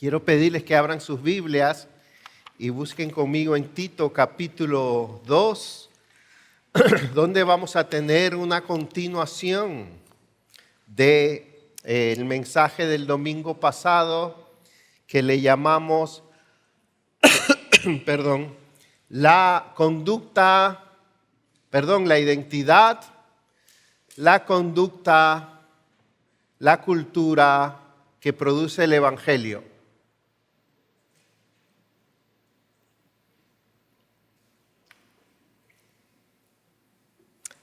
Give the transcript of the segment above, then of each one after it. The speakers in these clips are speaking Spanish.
Quiero pedirles que abran sus Biblias y busquen conmigo en Tito capítulo 2, donde vamos a tener una continuación del mensaje del domingo pasado que le llamamos, la identidad, la conducta, la cultura que produce el Evangelio.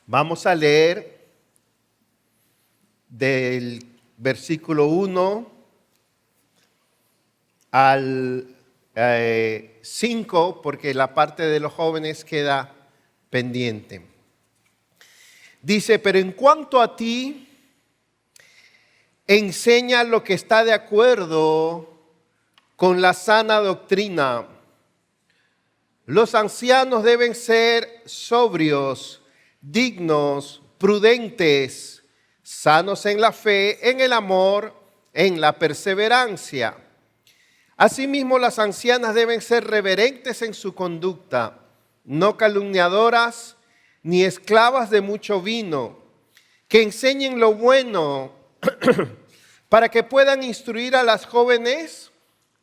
Vamos a leer del versículo 1 al 5, porque la parte de los jóvenes queda pendiente. Dice: pero en cuanto a ti, enseña lo que está de acuerdo con la sana doctrina. Los ancianos deben ser sobrios, dignos, prudentes, sanos en la fe, en el amor, en la perseverancia. Asimismo, las ancianas deben ser reverentes en su conducta, no calumniadoras ni esclavas de mucho vino, que enseñen lo bueno para que puedan instruir a las jóvenes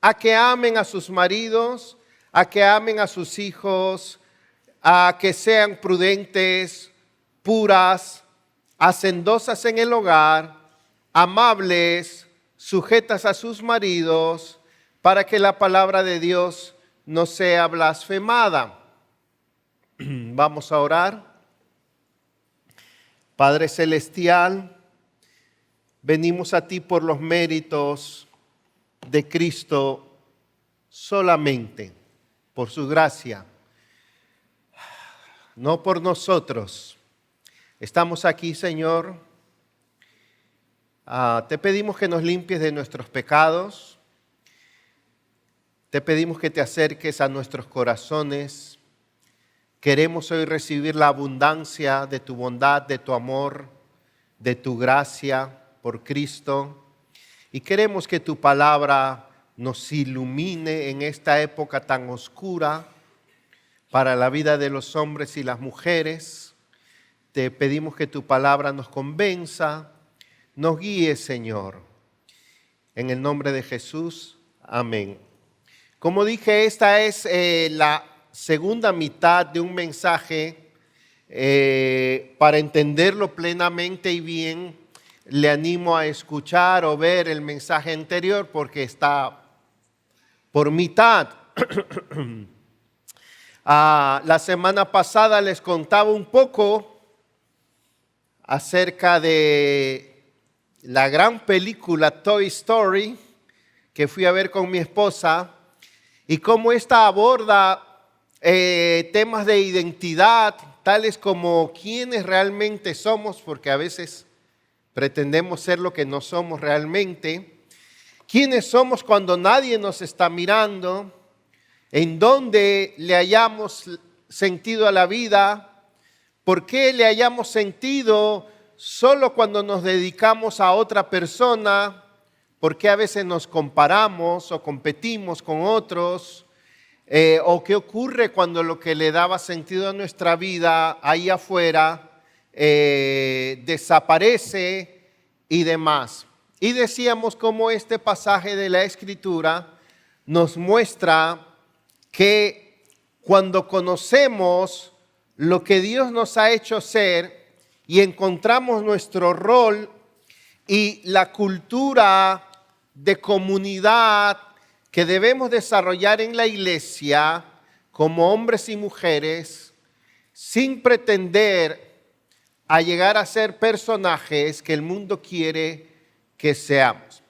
a que amen a sus maridos, a que amen a sus hijos, a que sean prudentes, puras, hacendosas en el hogar, amables, sujetas a sus maridos, para que la palabra de Dios no sea blasfemada. Vamos a orar. Padre Celestial, venimos a ti por los méritos de Cristo solamente, por su gracia, no por nosotros. Estamos aquí, Señor. Te pedimos que nos limpies de nuestros pecados. Te pedimos que te acerques a nuestros corazones. Queremos hoy recibir la abundancia de tu bondad, de tu amor, de tu gracia por Cristo. Y queremos que tu palabra nos ilumine en esta época tan oscura para la vida de los hombres y las mujeres. Te pedimos que tu palabra nos convenza, nos guíe, Señor. En el nombre de Jesús, amén. Como dije, esta es la segunda mitad de un mensaje. Para entenderlo plenamente y bien, le animo a escuchar o ver el mensaje anterior porque está por mitad. La semana pasada les contaba un poco acerca de la gran película Toy Story que fui a ver con mi esposa y cómo esta aborda temas de identidad, tales como quiénes realmente somos, porque a veces pretendemos ser lo que no somos realmente, quiénes somos cuando nadie nos está mirando, en dónde le hayamos sentido a la vida, por qué le hayamos sentido solo cuando nos dedicamos a otra persona, por qué a veces nos comparamos o competimos con otros, o qué ocurre cuando lo que le daba sentido a nuestra vida ahí afuera desaparece y demás. Y decíamos cómo este pasaje de la Escritura nos muestra que cuando conocemos lo que Dios nos ha hecho ser y encontramos nuestro rol y la cultura de comunidad que debemos desarrollar en la iglesia como hombres y mujeres, sin pretender a llegar a ser personajes que el mundo quiere que seamos.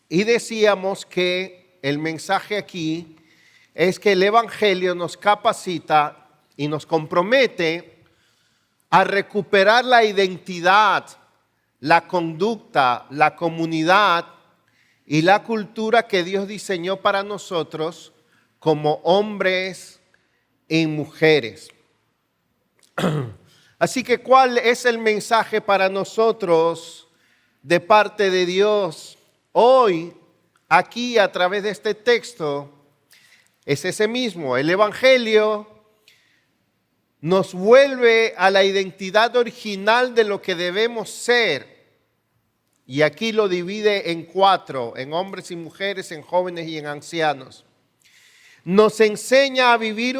Y decíamos que el mensaje aquí es que el Evangelio nos capacita y nos compromete a recuperar la identidad, la conducta, la comunidad y la cultura que Dios diseñó para nosotros como hombres y mujeres. Así que, ¿cuál es el mensaje para nosotros de parte de Dios hoy aquí a través de este texto es ese mismo. El Evangelio nos vuelve a la identidad original de lo que debemos ser. Y aquí lo divide en 4, en hombres y mujeres, en jóvenes y en ancianos. Nos enseña a vivir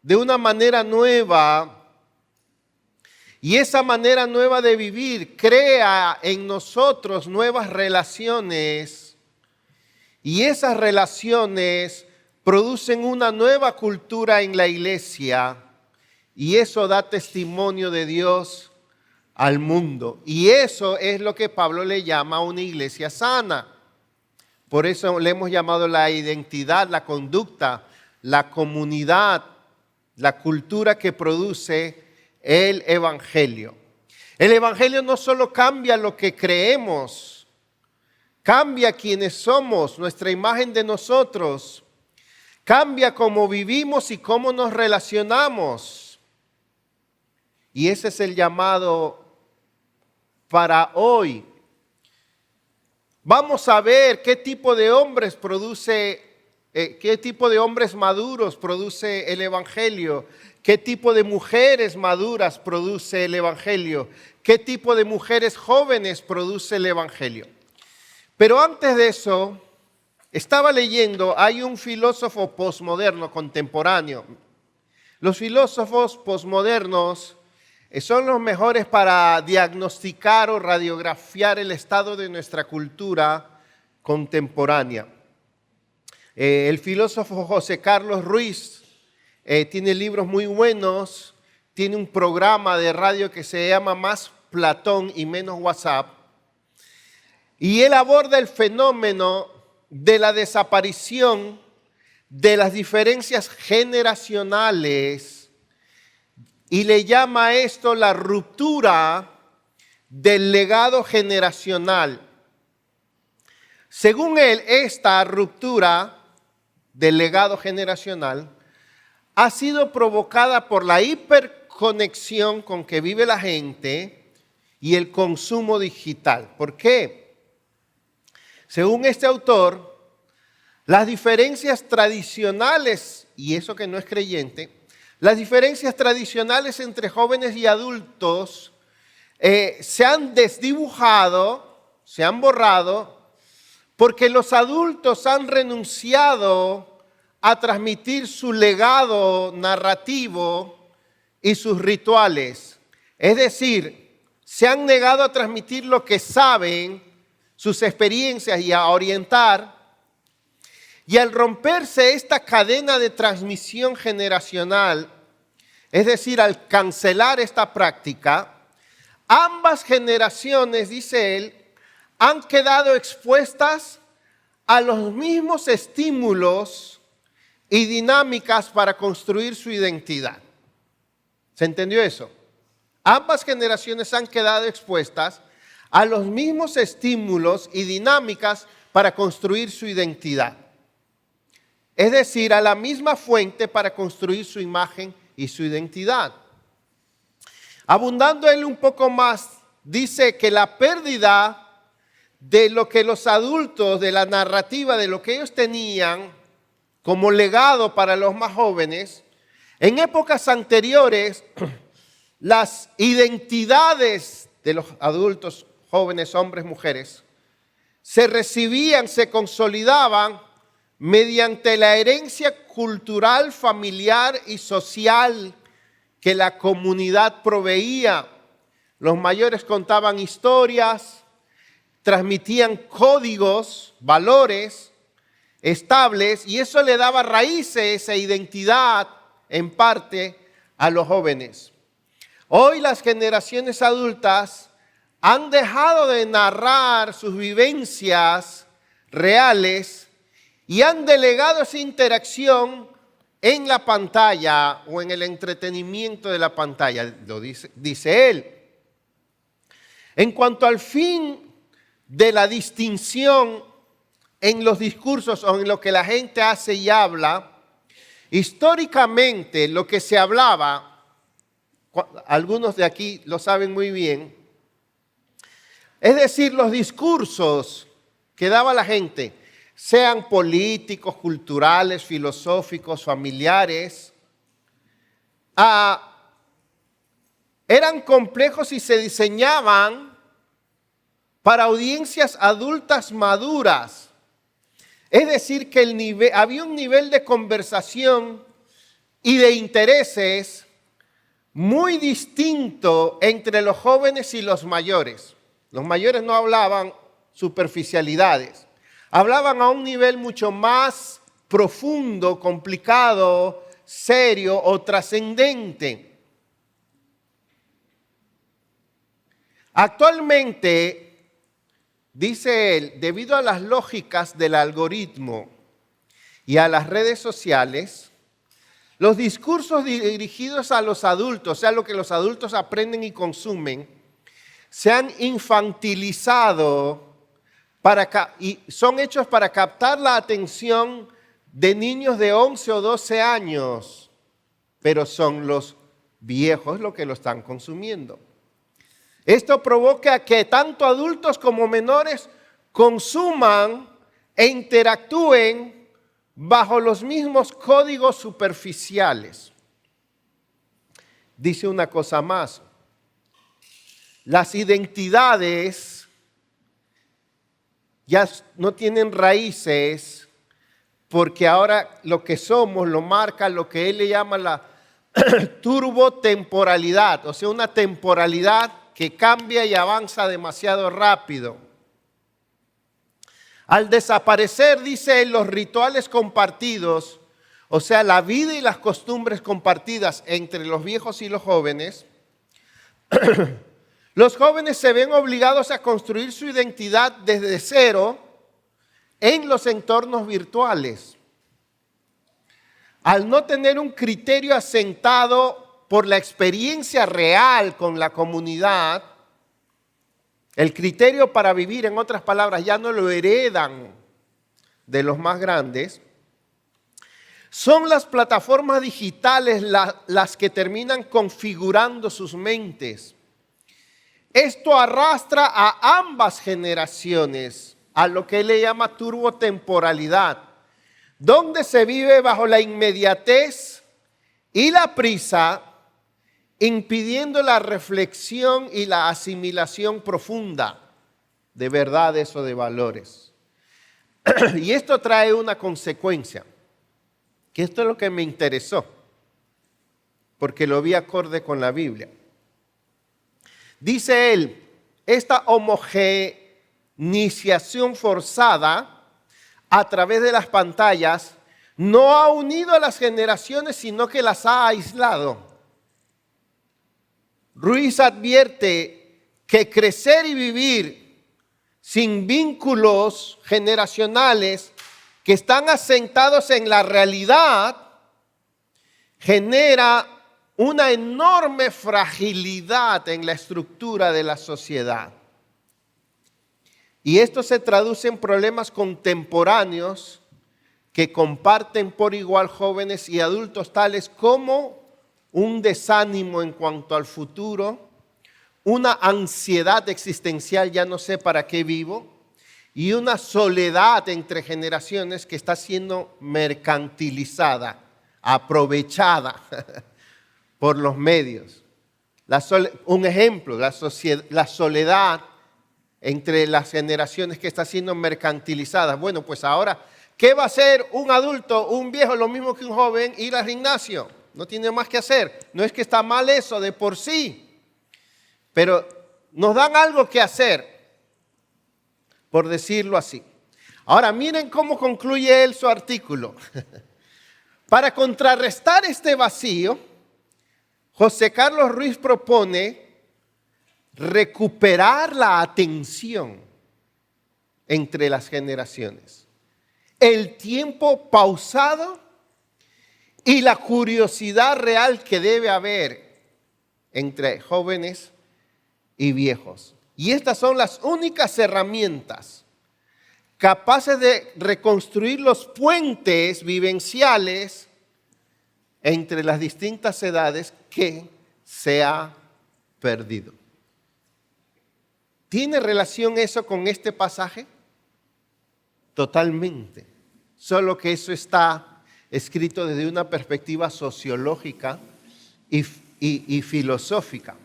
de una manera nueva. Y esa manera nueva de vivir crea en nosotros nuevas relaciones. Y esas relaciones producen una nueva cultura en la iglesia. Y eso da testimonio de Dios al mundo. Y eso es lo que Pablo le llama una iglesia sana. Por eso le hemos llamado la identidad, la conducta, la comunidad, la cultura que produce el Evangelio. El Evangelio no solo cambia lo que creemos, cambia quienes somos, nuestra imagen de nosotros, cambia cómo vivimos y cómo nos relacionamos. Y ese es el llamado para hoy. Vamos a ver qué tipo de hombres qué tipo de hombres maduros produce el Evangelio, qué tipo de mujeres maduras produce el Evangelio, qué tipo de mujeres jóvenes produce el Evangelio. Pero antes de eso, estaba leyendo, hay un filósofo posmoderno contemporáneo. Los filósofos posmodernos son los mejores para diagnosticar o radiografiar el estado de nuestra cultura contemporánea. El filósofo José Carlos Ruiz tiene libros muy buenos, tiene un programa de radio que se llama Más Platón y Menos WhatsApp, y él aborda el fenómeno de la desaparición de las diferencias generacionales y le llama a esto la ruptura del legado generacional. Según él, esta ruptura del legado generacional ha sido provocada por la hiperconexión con que vive la gente y el consumo digital. ¿Por qué? Según este autor, las diferencias tradicionales, y eso que no es creyente, las diferencias tradicionales entre jóvenes y adultos se han desdibujado, se han borrado, porque los adultos han renunciado a transmitir su legado narrativo y sus rituales. Es decir, se han negado a transmitir lo que saben, sus experiencias y a orientar. Y al romperse esta cadena de transmisión generacional, es decir, al cancelar esta práctica, ambas generaciones, dice él, han quedado expuestas a los mismos estímulos y dinámicas para construir su identidad. ¿Se entendió eso? Ambas generaciones han quedado expuestas a los mismos estímulos y dinámicas para construir su identidad. Es decir, a la misma fuente para construir su imagen y su identidad. Abundando él un poco más, dice que la pérdida de lo que los adultos, de la narrativa, de lo que ellos tenían como legado para los más jóvenes, en épocas anteriores, las identidades de los adultos, jóvenes, hombres, mujeres, se recibían, se consolidaban mediante la herencia cultural, familiar y social que la comunidad proveía. Los mayores contaban historias, transmitían códigos, valores estables, y eso le daba raíces e identidad en parte a los jóvenes. Hoy las generaciones adultas han dejado de narrar sus vivencias reales y han delegado esa interacción en la pantalla o en el entretenimiento de la pantalla, lo dice él. En cuanto al fin de la distinción en los discursos o en lo que la gente hace y habla, históricamente lo que se hablaba, algunos de aquí lo saben muy bien, es decir, los discursos que daba la gente, sean políticos, culturales, filosóficos, familiares, eran complejos y se diseñaban para audiencias adultas maduras. Es decir, que había un nivel de conversación y de intereses muy distinto entre los jóvenes y los mayores. Los mayores no hablaban superficialidades, hablaban a un nivel mucho más profundo, complicado, serio o trascendente. Actualmente, dice él, debido a las lógicas del algoritmo y a las redes sociales, los discursos dirigidos a los adultos, o sea, lo que los adultos aprenden y consumen, se han infantilizado y son hechos para captar la atención de niños de 11 o 12 años, pero son los viejos los que lo están consumiendo. Esto provoca que tanto adultos como menores consuman e interactúen bajo los mismos códigos superficiales. Dice una cosa más. Las identidades ya no tienen raíces porque ahora lo que somos lo marca lo que él le llama la turbotemporalidad, o sea, una temporalidad que cambia y avanza demasiado rápido. Al desaparecer, dice él, los rituales compartidos, o sea, la vida y las costumbres compartidas entre los viejos y los jóvenes, los jóvenes se ven obligados a construir su identidad desde cero en los entornos virtuales. Al no tener un criterio asentado por la experiencia real con la comunidad, el criterio para vivir, en otras palabras, ya no lo heredan de los más grandes, son las plataformas digitales las que terminan configurando sus mentes. Esto arrastra a ambas generaciones a lo que él le llama turbotemporalidad, donde se vive bajo la inmediatez y la prisa, impidiendo la reflexión y la asimilación profunda de verdades o de valores. Y esto trae una consecuencia, que esto es lo que me interesó, porque lo vi acorde con la Biblia. Dice él, esta homogeneización forzada a través de las pantallas no ha unido a las generaciones, sino que las ha aislado. Ruiz advierte que crecer y vivir sin vínculos generacionales que están asentados en la realidad genera una enorme fragilidad en la estructura de la sociedad. Y esto se traduce en problemas contemporáneos que comparten por igual jóvenes y adultos, tales como un desánimo en cuanto al futuro, una ansiedad existencial, ya no sé para qué vivo, y una soledad entre generaciones que está siendo mercantilizada, aprovechada por los medios. Un ejemplo, la soledad entre las generaciones que está siendo mercantilizada. Bueno, pues ahora, ¿qué va a hacer un adulto, un viejo, lo mismo que un joven? Ir al gimnasio. No tiene más que hacer. No es que está mal eso de por sí, pero nos dan algo que hacer, por decirlo así. Ahora, miren cómo concluye él su artículo. Para contrarrestar este vacío, José Carlos Ruiz propone recuperar la atención entre las generaciones, el tiempo pausado y la curiosidad real que debe haber entre jóvenes y viejos. Y estas son las únicas herramientas capaces de reconstruir los puentes vivenciales entre las distintas edades que se ha perdido. ¿Tiene relación eso con este pasaje? totalmente. Solo que eso está escrito desde una perspectiva sociológica y filosófica.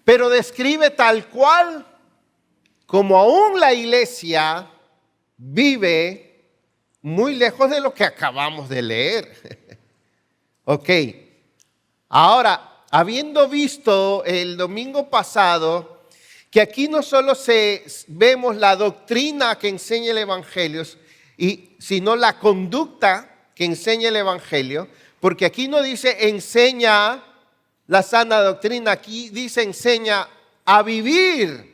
Pero describe tal cual como aún la iglesia vive muy lejos de lo que acabamos de leer. Ok. Ahora, habiendo visto el domingo pasado que aquí no solo vemos la doctrina que enseña el Evangelio, sino la conducta que enseña el Evangelio, porque aquí no dice enseña la sana doctrina, aquí dice enseña a vivir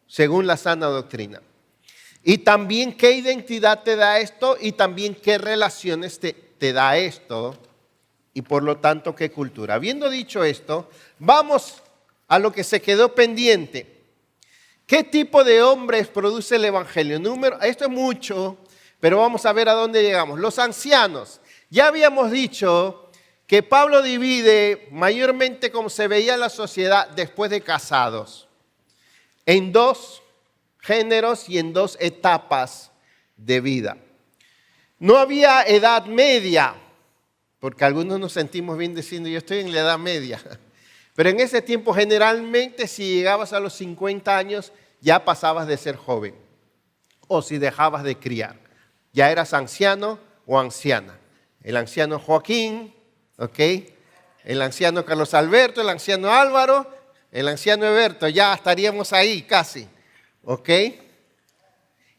según la sana doctrina. Y también qué identidad te da esto y también qué relaciones te da esto y por lo tanto qué cultura. Habiendo dicho esto, vamos a lo que se quedó pendiente. ¿Qué tipo de hombres produce el Evangelio? Esto es mucho, pero vamos a ver a dónde llegamos. Los ancianos. Ya habíamos dicho que Pablo divide mayormente como se veía en la sociedad después de casados, en dos géneros y en dos etapas de vida. No había edad media, porque algunos nos sentimos bien diciendo yo estoy en la edad media. Pero en ese tiempo generalmente si llegabas a los 50 años ya pasabas de ser joven. O si dejabas de criar. Ya eras anciano o anciana. El anciano Joaquín, ¿ok? El anciano Carlos Alberto, el anciano Álvaro, el anciano Eberto. Ya estaríamos ahí casi. ¿Ok?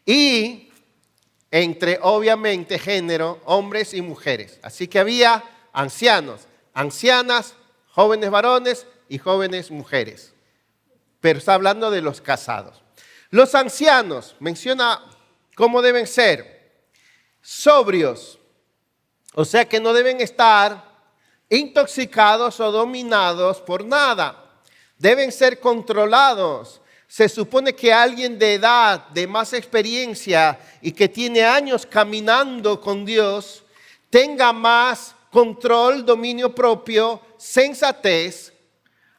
Y entre obviamente género, hombres y mujeres. Así que había ancianos, ancianas, jóvenes varones y jóvenes mujeres. Pero está hablando de los casados. Los ancianos, menciona cómo deben ser. Sobrios, o sea que no deben estar intoxicados o dominados por nada. Deben ser controlados. Se supone que alguien de edad, de más experiencia y que tiene años caminando con Dios, tenga más control, dominio propio, sensatez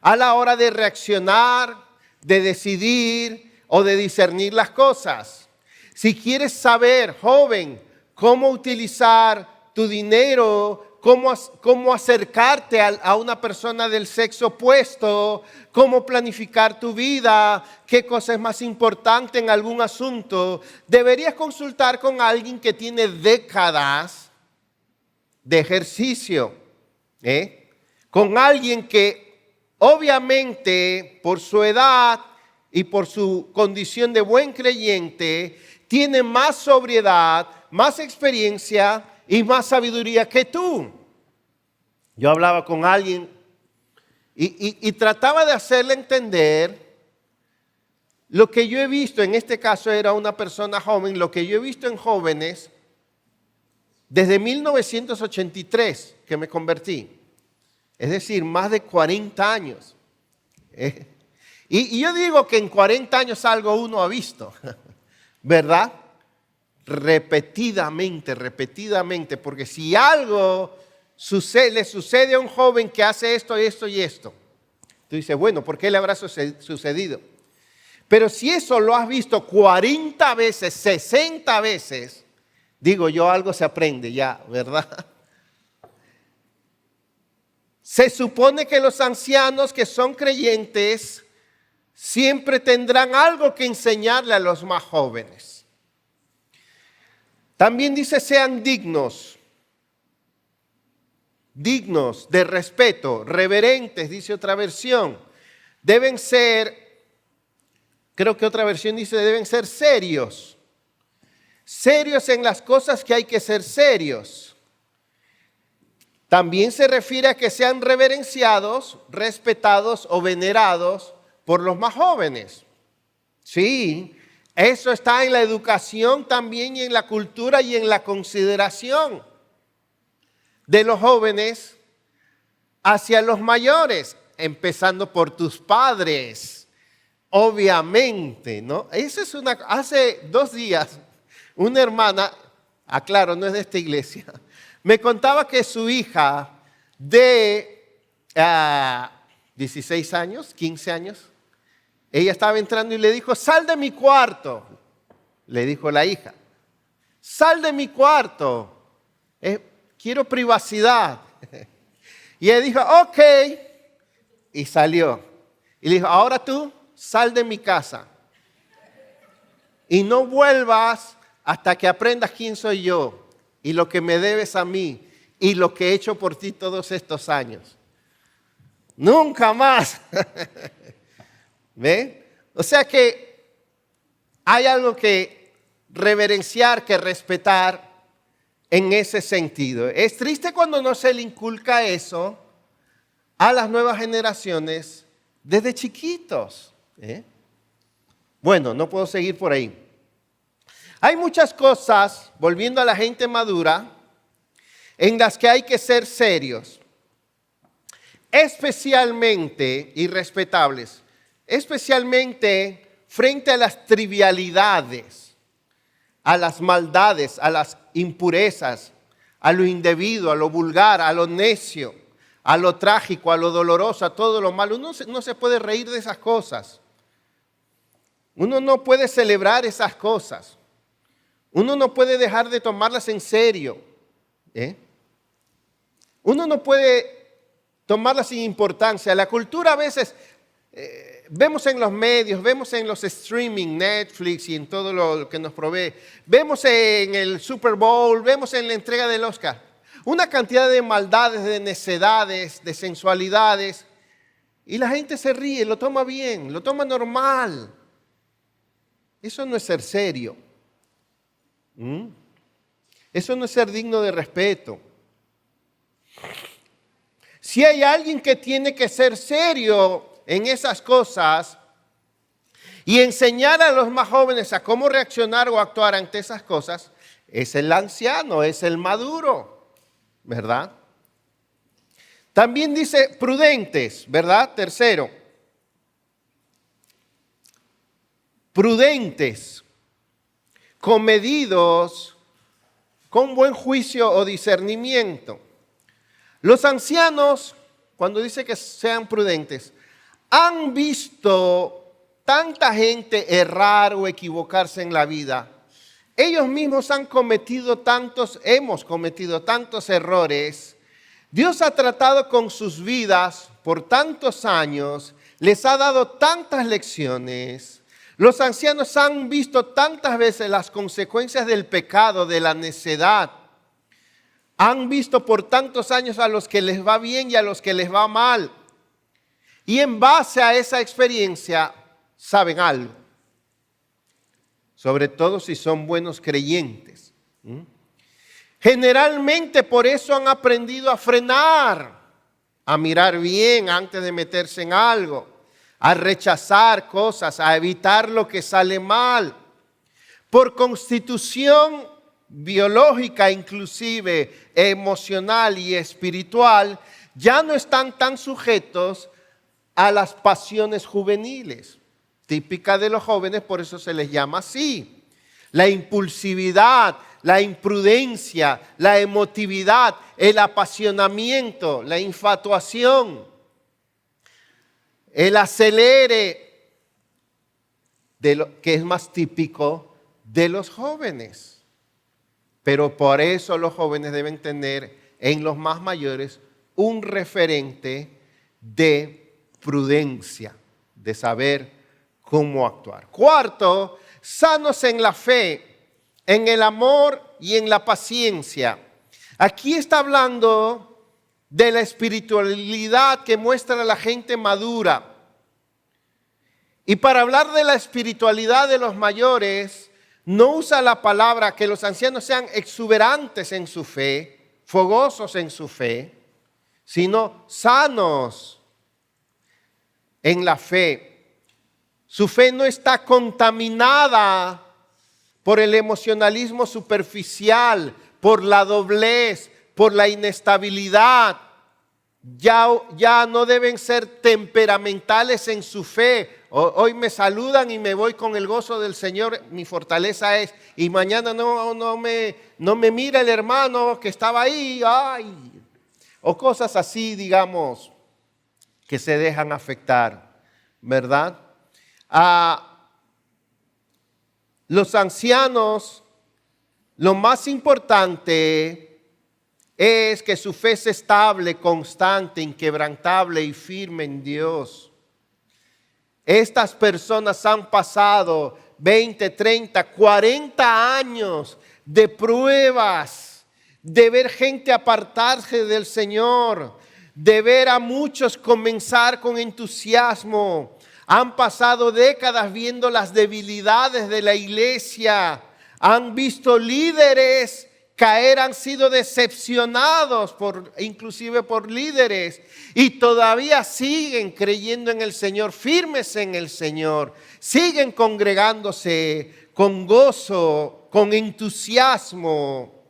a la hora de reaccionar, de decidir o de discernir las cosas. Si quieres saber, joven, cómo utilizar tu dinero, cómo acercarte a una persona del sexo opuesto, cómo planificar tu vida, qué cosa es más importante en algún asunto, deberías consultar con alguien que tiene décadas de ejercicio, con alguien que obviamente por su edad y por su condición de buen creyente tiene más sobriedad, más experiencia y más sabiduría que tú. Yo hablaba con alguien y trataba de hacerle entender lo que yo he visto. En este caso era una persona joven, lo que yo he visto en jóvenes desde 1983 que me convertí. Es decir, más de 40 años. Y yo digo que en 40 años algo uno ha visto, ¿verdad? Repetidamente, porque si algo le sucede a un joven que hace esto, esto y esto, tú dices, bueno, ¿por qué le habrá sucedido? Pero si eso lo has visto 40 veces, 60 veces, digo yo, algo se aprende ya, ¿verdad? Se supone que los ancianos que son creyentes siempre tendrán algo que enseñarle a los más jóvenes. También dice sean dignos de respeto, reverentes, dice otra versión. Deben ser, creo que otra versión dice deben ser serios. Serios en las cosas que hay que ser serios. También se refiere a que sean reverenciados, respetados o venerados por los más jóvenes. Sí, eso está en la educación también y en la cultura y en la consideración de los jóvenes hacia los mayores, empezando por tus padres, obviamente, ¿no? Hace 2 días, una hermana, aclaro, no es de esta iglesia, me contaba que su hija de 16 años, 15 años, ella estaba entrando y le dijo, sal de mi cuarto. le dijo la hija. Sal de mi cuarto, quiero privacidad. Y él dijo, ok, y salió. Y le dijo, ahora tú sal de mi casa y no vuelvas hasta que aprendas quién soy yo y lo que me debes a mí y lo que he hecho por ti todos estos años. Nunca más. ¿Ve? O sea que hay algo que reverenciar, que respetar en ese sentido. Es triste cuando no se le inculca eso a las nuevas generaciones desde chiquitos. Bueno, no puedo seguir por ahí. Hay muchas cosas, volviendo a la gente madura, en las que hay que ser serios, especialmente y respetables, especialmente frente a las trivialidades, a las maldades, a las impurezas, a lo indebido, a lo vulgar, a lo necio, a lo trágico, a lo doloroso, a todo lo malo. Uno no se puede reír de esas cosas. Uno no puede celebrar esas cosas. Uno no puede dejar de tomarlas en serio. Uno no puede tomarlas sin importancia. La cultura a veces, vemos en los medios, vemos en los streaming, Netflix y en todo lo que nos provee. Vemos en el Super Bowl, vemos en la entrega del Oscar. Una cantidad de maldades, de necedades, de sensualidades. Y la gente se ríe, lo toma bien, lo toma normal. Eso no es ser serio. Eso no es ser digno de respeto. Si hay alguien que tiene que ser serio en esas cosas y enseñar a los más jóvenes a cómo reaccionar o actuar ante esas cosas, es el anciano, es el maduro, ¿verdad? También dice prudentes, ¿verdad? Tercero, prudentes, comedidos, con buen juicio o discernimiento. Los ancianos, cuando dice que sean prudentes, han visto tanta gente errar o equivocarse en la vida. Ellos mismos hemos cometido tantos errores. Dios ha tratado con sus vidas por tantos años, les ha dado tantas lecciones. Los ancianos han visto tantas veces las consecuencias del pecado, de la necedad. Han visto por tantos años a los que les va bien y a los que les va mal. Y en base a esa experiencia saben algo. Sobre todo si son buenos creyentes. Generalmente por eso han aprendido a frenar, a mirar bien antes de meterse en algo, a rechazar cosas, a evitar lo que sale mal. Por constitución biológica, inclusive emocional y espiritual, ya no están tan sujetos a las pasiones juveniles, típica de los jóvenes, por eso se les llama así. La impulsividad, la imprudencia, la emotividad, el apasionamiento, la infatuación, el acelere, que es más típico de los jóvenes. Pero por eso los jóvenes deben tener en los más mayores un referente de prudencia, de saber cómo actuar. Cuarto, sanos en la fe, en el amor y en la paciencia. Aquí está hablando de la espiritualidad que muestra la gente madura. Y para hablar de la espiritualidad de los mayores, no usa la palabra que los ancianos sean exuberantes en su fe, fogosos en su fe, sino sanos en la fe. Su fe no está contaminada por el emocionalismo superficial, por la doblez, por la inestabilidad. Ya no deben ser temperamentales en su fe. Hoy me saludan y me voy con el gozo del Señor, mi fortaleza es. Y mañana no me mira el hermano que estaba ahí. Ay. O cosas así, digamos, que se dejan afectar, ¿verdad? los ancianos, lo más importante es que su fe es estable, constante, inquebrantable y firme en Dios. Estas personas han pasado 20, 30, 40 años de pruebas, de ver gente apartarse del Señor, de ver a muchos comenzar con entusiasmo. Han pasado décadas viendo las debilidades de la iglesia. Han visto líderes caer, han sido decepcionados inclusive por líderes, y todavía siguen creyendo en el Señor, firmes en el Señor. Siguen congregándose con gozo, con entusiasmo.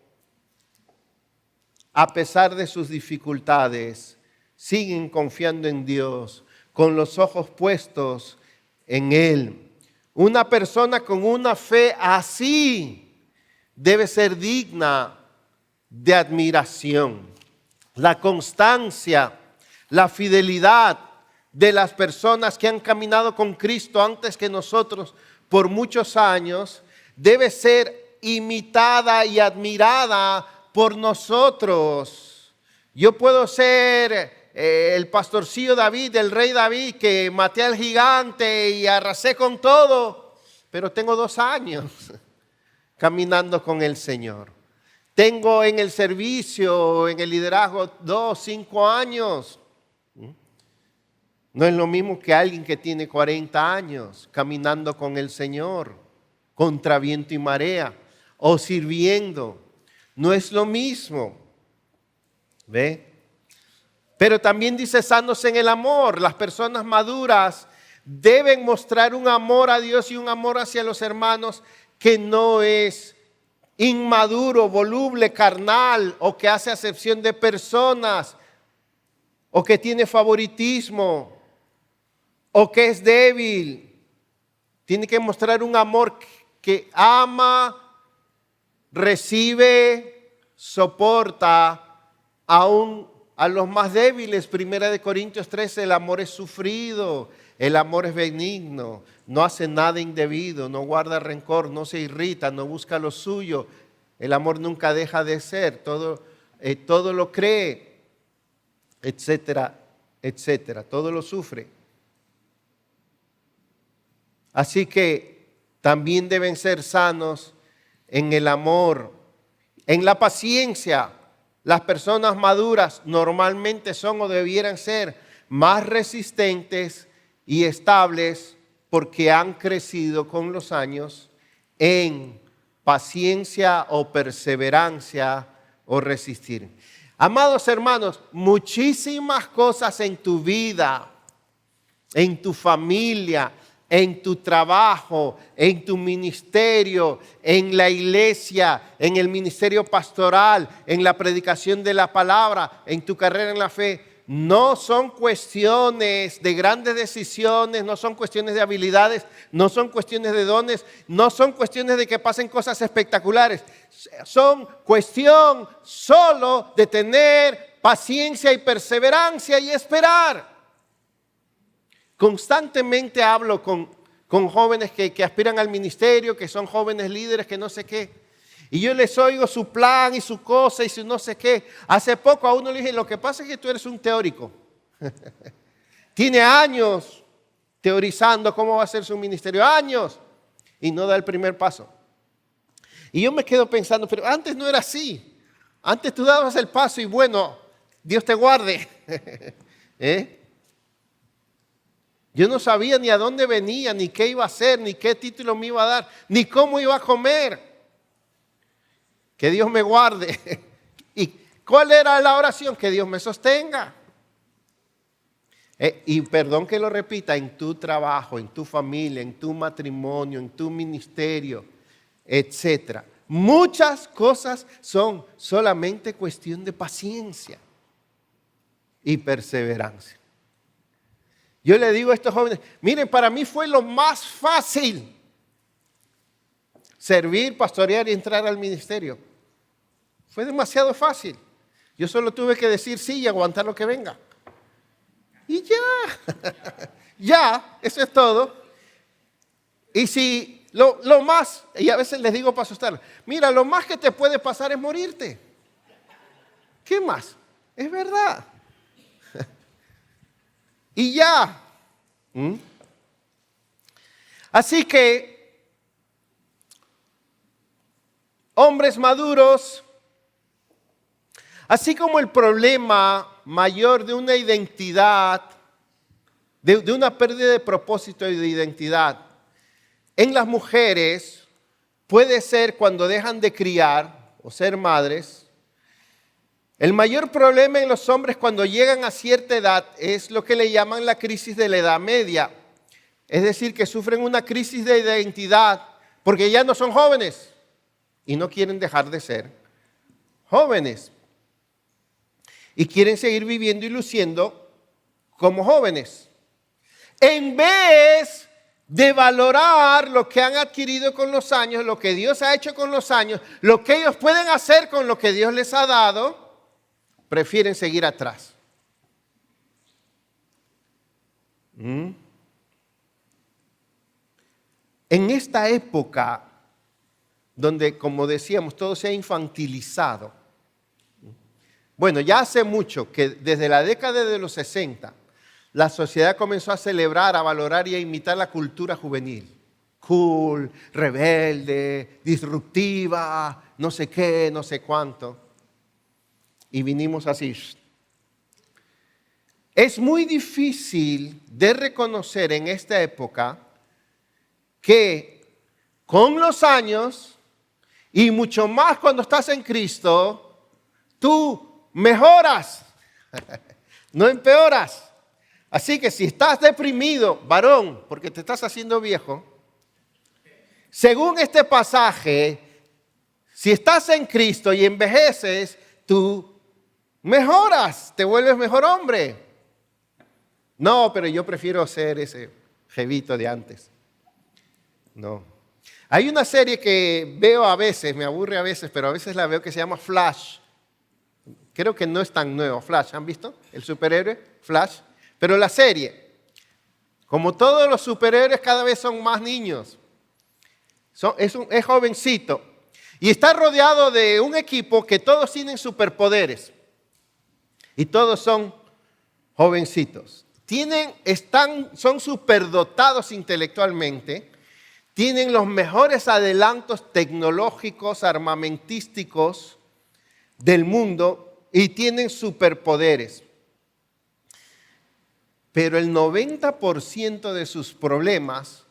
A pesar de sus dificultades, siguen confiando en Dios, con los ojos puestos en Él. Una persona con una fe así debe ser digna de admiración. La constancia, la fidelidad de las personas que han caminado con Cristo antes que nosotros por muchos años debe ser imitada y admirada por nosotros. Yo puedo ser el pastorcillo David, el rey David, que maté al gigante y arrasé con todo, pero tengo 2 años caminando con el Señor. Tengo en el servicio, en el liderazgo 2, 5 años. No es lo mismo que alguien que tiene 40 años caminando con el Señor, contra viento y marea, o sirviendo. No es lo mismo. ¿Ve? Pero también dice sanos en el amor. Las personas maduras deben mostrar un amor a Dios y un amor hacia los hermanos que no es inmaduro, voluble, carnal, o que hace acepción de personas, o que tiene favoritismo, o que es débil. Tiene que mostrar un amor que ama, recibe, soporta aún a los más débiles. 1 Corintios 13, el amor es sufrido, el amor es benigno, no hace nada indebido, no guarda rencor, no se irrita, no busca lo suyo. El amor nunca deja de ser, todo lo cree, etcétera, etcétera, todo lo sufre. Así que también deben ser sanos en el amor, en la paciencia. Las personas maduras normalmente son o debieran ser más resistentes y estables porque han crecido con los años en paciencia o perseverancia o resistir. Amados hermanos, muchísimas cosas en tu vida, en tu familia, en tu trabajo, en tu ministerio, en la iglesia, en el ministerio pastoral, en la predicación de la palabra, en tu carrera en la fe, no son cuestiones de grandes decisiones, no son cuestiones de habilidades, no son cuestiones de dones, no son cuestiones de que pasen cosas espectaculares. Son cuestión solo de tener paciencia y perseverancia y esperar. Constantemente hablo con jóvenes que aspiran al ministerio, que son jóvenes líderes, que no sé qué. Y yo les oigo su plan y su cosa y su no sé qué. Hace poco a uno le dije, lo que pasa es que tú eres un teórico. Tiene años teorizando cómo va a ser su ministerio, años, y no da el primer paso. Y yo me quedo pensando, pero antes no era así. Antes tú dabas el paso y bueno, Dios te guarde. Yo no sabía ni a dónde venía, ni qué iba a hacer, ni qué título me iba a dar, ni cómo iba a comer. Que Dios me guarde. ¿Y cuál era la oración? Que Dios me sostenga. Y perdón que lo repita, en tu trabajo, en tu familia, en tu matrimonio, en tu ministerio, etcétera. Muchas cosas son solamente cuestión de paciencia y perseverancia. Yo le digo a estos jóvenes, miren, para mí fue lo más fácil servir, pastorear y entrar al ministerio. Fue demasiado fácil. Yo solo tuve que decir sí y aguantar lo que venga. Y ya, ya, eso es todo. Y si Lo más, y a veces les digo para asustar, mira, lo más que te puede pasar es morirte. ¿Qué más? Es verdad. Y ya. Así que, hombres maduros, así como el problema mayor de una identidad, de una pérdida de propósito y de identidad en las mujeres puede ser cuando dejan de criar o ser madres. El mayor problema en los hombres cuando llegan a cierta edad es lo que le llaman la crisis de la edad media. Es decir, que sufren una crisis de identidad porque ya no son jóvenes y no quieren dejar de ser jóvenes. Y quieren seguir viviendo y luciendo como jóvenes. En vez de valorar lo que han adquirido con los años, lo que Dios ha hecho con los años, lo que ellos pueden hacer con lo que Dios les ha dado, prefieren seguir atrás. En esta época donde, como decíamos, todo se ha infantilizado. Bueno, ya hace mucho que desde la década de los 60, la sociedad comenzó a celebrar, a valorar y a imitar la cultura juvenil. Cool, rebelde, disruptiva, no sé qué, no sé cuánto. Y vinimos así. Es muy difícil de reconocer en esta época que con los años y mucho más cuando estás en Cristo, tú mejoras, no empeoras. Así que si estás deprimido, varón, porque te estás haciendo viejo, según este pasaje, si estás en Cristo y envejeces, tú mejoras, te vuelves mejor hombre. No, pero yo prefiero ser ese jevito de antes. No. Hay una serie que veo a veces, me aburre a veces, pero a veces la veo que se llama Flash. Creo que no es tan nuevo, Flash, ¿han visto? El superhéroe, Flash. Pero la serie, como todos los superhéroes cada vez son más niños, es jovencito y está rodeado de un equipo que todos tienen superpoderes y todos son jovencitos. Son superdotados intelectualmente, tienen los mejores adelantos tecnológicos, armamentísticos del mundo y tienen superpoderes. Pero el 90% de sus problemas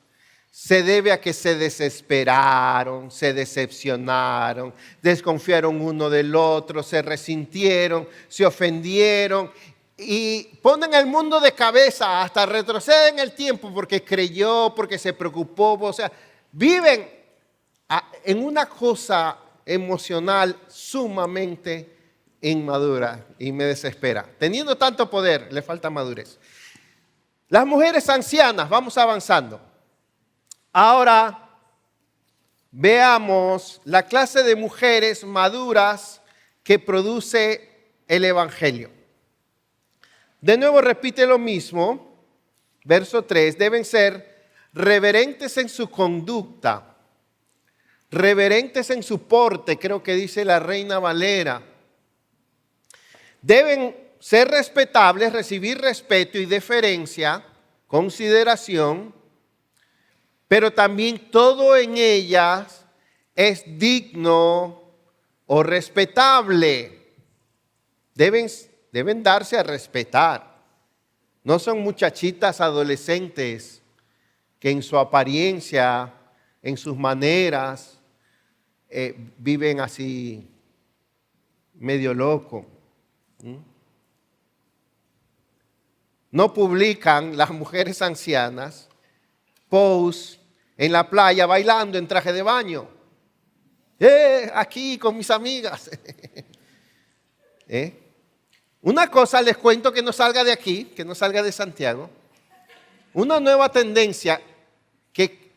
se debe a que se desesperaron, se decepcionaron, desconfiaron uno del otro, se resintieron, se ofendieron y ponen el mundo de cabeza, hasta retroceden el tiempo porque creyó, porque se preocupó, o sea, viven en una cosa emocional sumamente inmadura y me desespera. Teniendo tanto poder, le falta madurez. Las mujeres ancianas, vamos avanzando. Ahora veamos la clase de mujeres maduras que produce el Evangelio. De nuevo repite lo mismo, verso 3, deben ser reverentes en su conducta, reverentes en su porte, creo que dice la Reina Valera. Deben ser respetables, recibir respeto y deferencia, consideración, pero también todo en ellas es digno o respetable. Deben darse a respetar. No son muchachitas adolescentes que en su apariencia, en sus maneras, viven así medio loco. No publican las mujeres ancianas posts en la playa bailando en traje de baño. Aquí con mis amigas. Una cosa les cuento que no salga de aquí, que no salga de Santiago. Una nueva tendencia que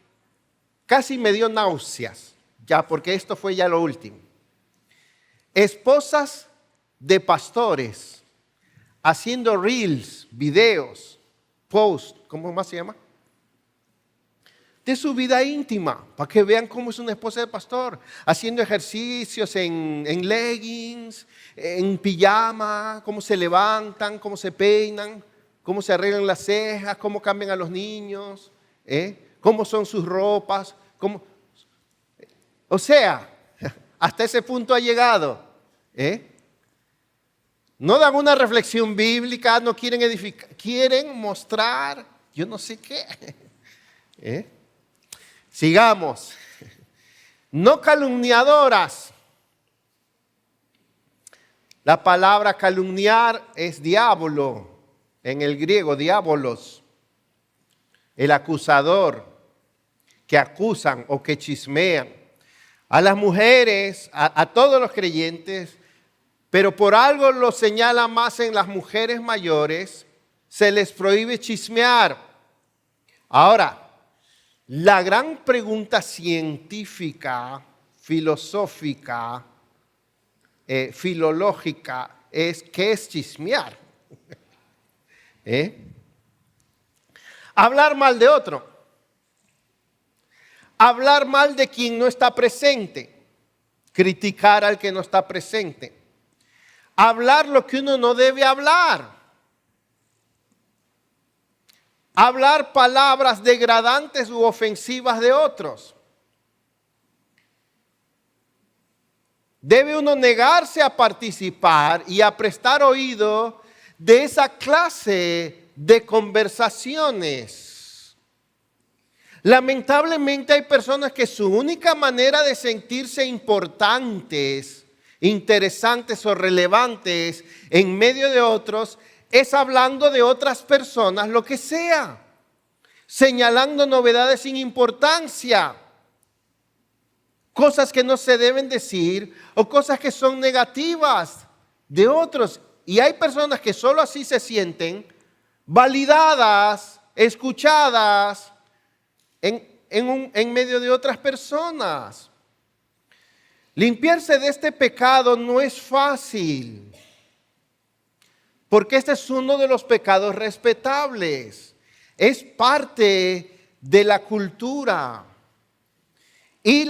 casi me dio náuseas, ya porque esto fue ya lo último. Esposas de pastores haciendo reels, videos, posts, ¿cómo más se llama? de su vida íntima, para que vean cómo es una esposa de pastor, haciendo ejercicios en leggings, en pijama, cómo se levantan, cómo se peinan, cómo se arreglan las cejas, cómo cambian a los niños, cómo son sus ropas, o sea, hasta ese punto ha llegado. No dan una reflexión bíblica, no quieren edificar, quieren mostrar, yo no sé qué. Sigamos. No calumniadoras. La palabra calumniar es diablo, en el griego, diabolos. El acusador, que acusan o que chismean. A las mujeres, a todos los creyentes, pero por algo lo señala más en las mujeres mayores, se les prohíbe chismear. Ahora, la gran pregunta científica, filosófica, filológica es: ¿qué es chismear? Hablar mal de otro. Hablar mal de quien no está presente. Criticar al que no está presente. Hablar lo que uno no debe hablar. Hablar palabras degradantes u ofensivas de otros. Debe uno negarse a participar y a prestar oído de esa clase de conversaciones. Lamentablemente hay personas que su única manera de sentirse importantes, interesantes o relevantes en medio de otros es hablando de otras personas, lo que sea, señalando novedades sin importancia, cosas que no se deben decir o cosas que son negativas de otros. Y hay personas que solo así se sienten validadas, escuchadas en medio de otras personas. Limpiarse de este pecado no es fácil, porque este es uno de los pecados respetables. Es parte de la cultura. Y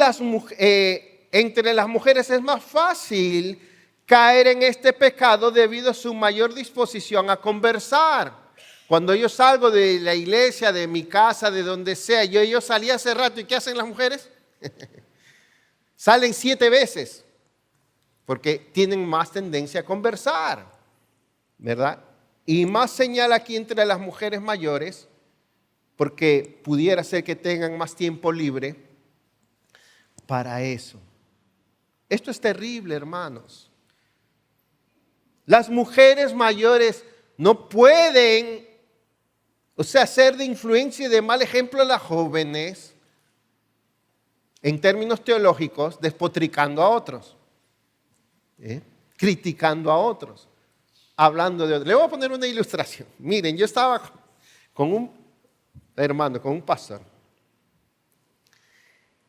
entre las mujeres es más fácil caer en este pecado debido a su mayor disposición a conversar. Cuando yo salgo de la iglesia, de mi casa, de donde sea, yo salí hace rato. ¿Y qué hacen las mujeres? Salen 7 veces, porque tienen más tendencia a conversar, ¿verdad? Y más señal aquí entre las mujeres mayores, porque pudiera ser que tengan más tiempo libre para eso. Esto es terrible, hermanos. Las mujeres mayores no pueden, ser de influencia y de mal ejemplo a las jóvenes, en términos teológicos, despotricando a otros, criticando a otros, hablando de otros. Le voy a poner una ilustración. Miren, yo estaba con un hermano, con un pastor.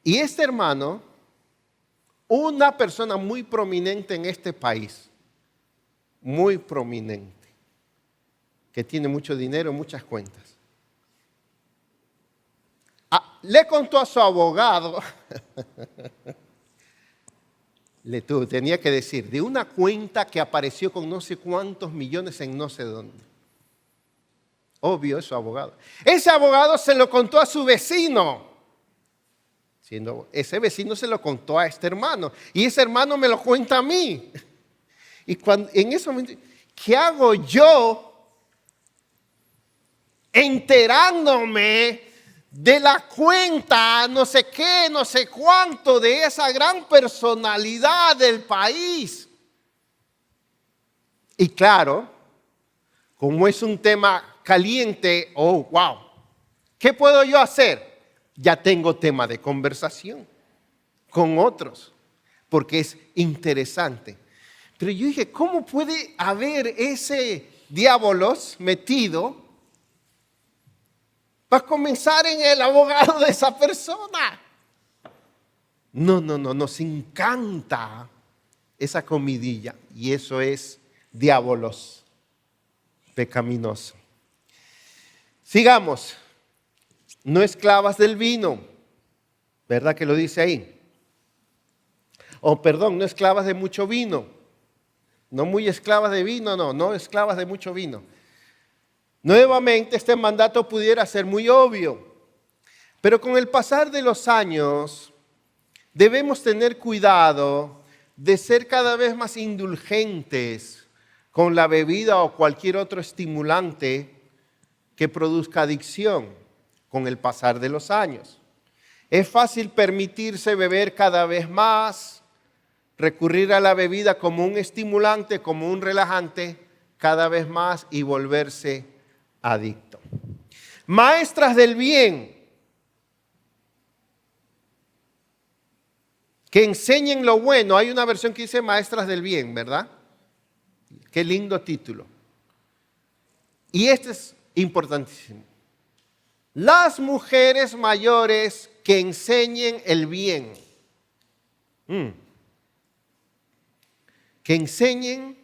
Y este hermano, una persona muy prominente en este país, muy prominente, que tiene mucho dinero, muchas cuentas. Le contó a su abogado, tenía que decir, de una cuenta que apareció con no sé cuántos millones en no sé dónde. Obvio, es su abogado. Ese abogado se lo contó a su vecino. Ese vecino se lo contó a este hermano. Y ese hermano me lo cuenta a mí. Y en ese momento, ¿qué hago yo enterándome de la cuenta, no sé qué, no sé cuánto, de esa gran personalidad del país? Y claro, como es un tema caliente, oh, wow, ¿qué puedo yo hacer? Ya tengo tema de conversación con otros, porque es interesante. Pero yo dije, ¿cómo puede haber ese diabolos metido para comenzar en el abogado de esa persona? No, nos encanta esa comidilla, y eso es diabolos pecaminoso. Sigamos. no esclavas del vino, ¿verdad que lo dice ahí? O perdón, no esclavas de mucho vino, no muy esclavas de vino, no esclavas de mucho vino. Nuevamente este mandato pudiera ser muy obvio, pero con el pasar de los años debemos tener cuidado de ser cada vez más indulgentes con la bebida o cualquier otro estimulante que produzca adicción con el pasar de los años. Es fácil permitirse beber cada vez más, recurrir a la bebida como un estimulante, como un relajante, cada vez más y volverse adicto. Maestras del bien, que enseñen lo bueno. Hay una versión que dice maestras del bien, ¿verdad? Qué lindo título. Y este es importantísimo. Las mujeres mayores que enseñen el bien. Que enseñen,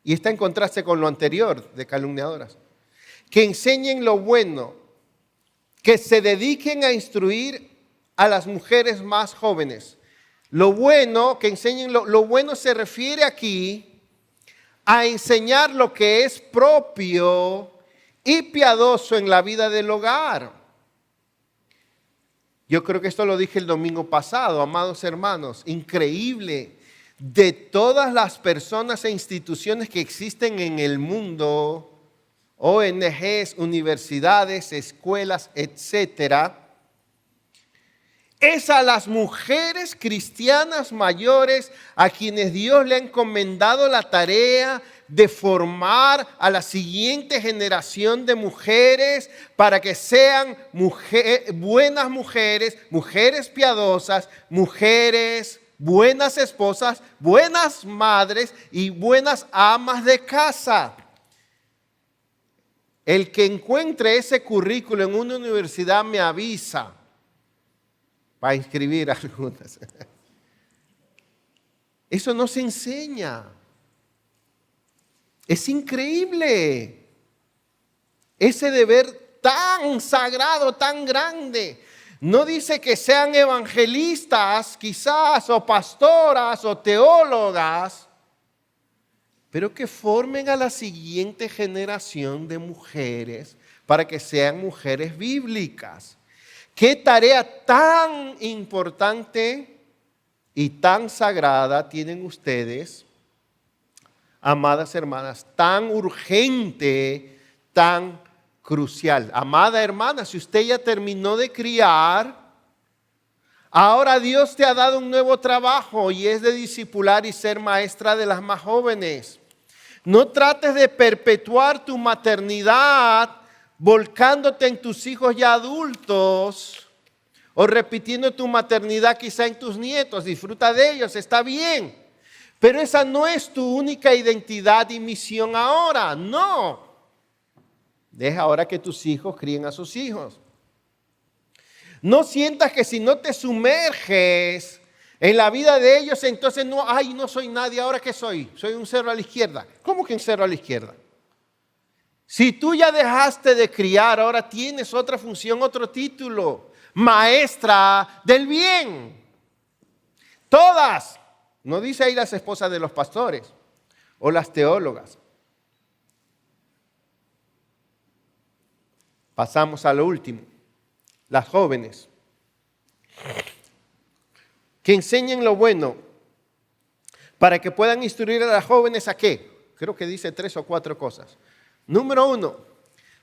y está en contraste con lo anterior de calumniadoras, que enseñen lo bueno, que se dediquen a instruir a las mujeres más jóvenes. Lo bueno, que enseñen lo bueno se refiere aquí a enseñar lo que es propio y piadoso en la vida del hogar. Yo creo que esto lo dije el domingo pasado, amados hermanos, increíble. De todas las personas e instituciones que existen en el mundo, ONGs, universidades, escuelas, etcétera, es a las mujeres cristianas mayores a quienes Dios le ha encomendado la tarea de formar a la siguiente generación de mujeres para que sean buenas mujeres, mujeres piadosas, mujeres buenas esposas, buenas madres y buenas amas de casa. El que encuentre ese currículo en una universidad me avisa para inscribir algunas. Eso no se enseña. Es increíble. Ese deber tan sagrado, tan grande. No dice que sean evangelistas, quizás, o pastoras, o teólogas, pero que formen a la siguiente generación de mujeres para que sean mujeres bíblicas. Qué tarea tan importante y tan sagrada tienen ustedes, amadas hermanas, tan urgente, tan crucial. Amada hermana, si usted ya terminó de criar, ahora Dios te ha dado un nuevo trabajo y es de discipular y ser maestra de las más jóvenes. No trates de perpetuar tu maternidad volcándote en tus hijos ya adultos o repitiendo tu maternidad quizá en tus nietos. Disfruta de ellos, está bien. Pero esa no es tu única identidad y misión ahora, no. Deja ahora que tus hijos críen a sus hijos. No sientas que si no te sumerges en la vida de ellos, entonces no soy nadie. ¿Ahora qué soy? Soy un cero a la izquierda. ¿Cómo que un cero a la izquierda? Si tú ya dejaste de criar, ahora tienes otra función, otro título. Maestra del bien. Todas. No dice ahí las esposas de los pastores o las teólogas. Pasamos a lo último. Las jóvenes. Que enseñen lo bueno para que puedan instruir a las jóvenes a qué. Creo que dice 3 o 4 cosas. Número 1,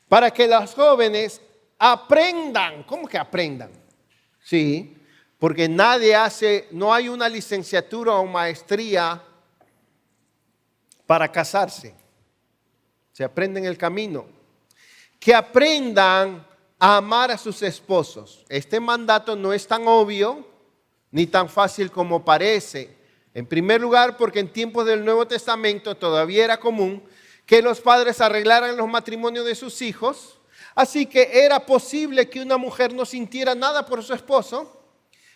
para que las jóvenes aprendan. ¿Cómo que aprendan? Sí, porque no hay una licenciatura o maestría para casarse. Se aprende en el camino. Que aprendan a amar a sus esposos. Este mandato no es tan obvio ni tan fácil como parece. En primer lugar, porque en tiempos del Nuevo Testamento todavía era común que los padres arreglaran los matrimonios de sus hijos. Así que era posible que una mujer no sintiera nada por su esposo,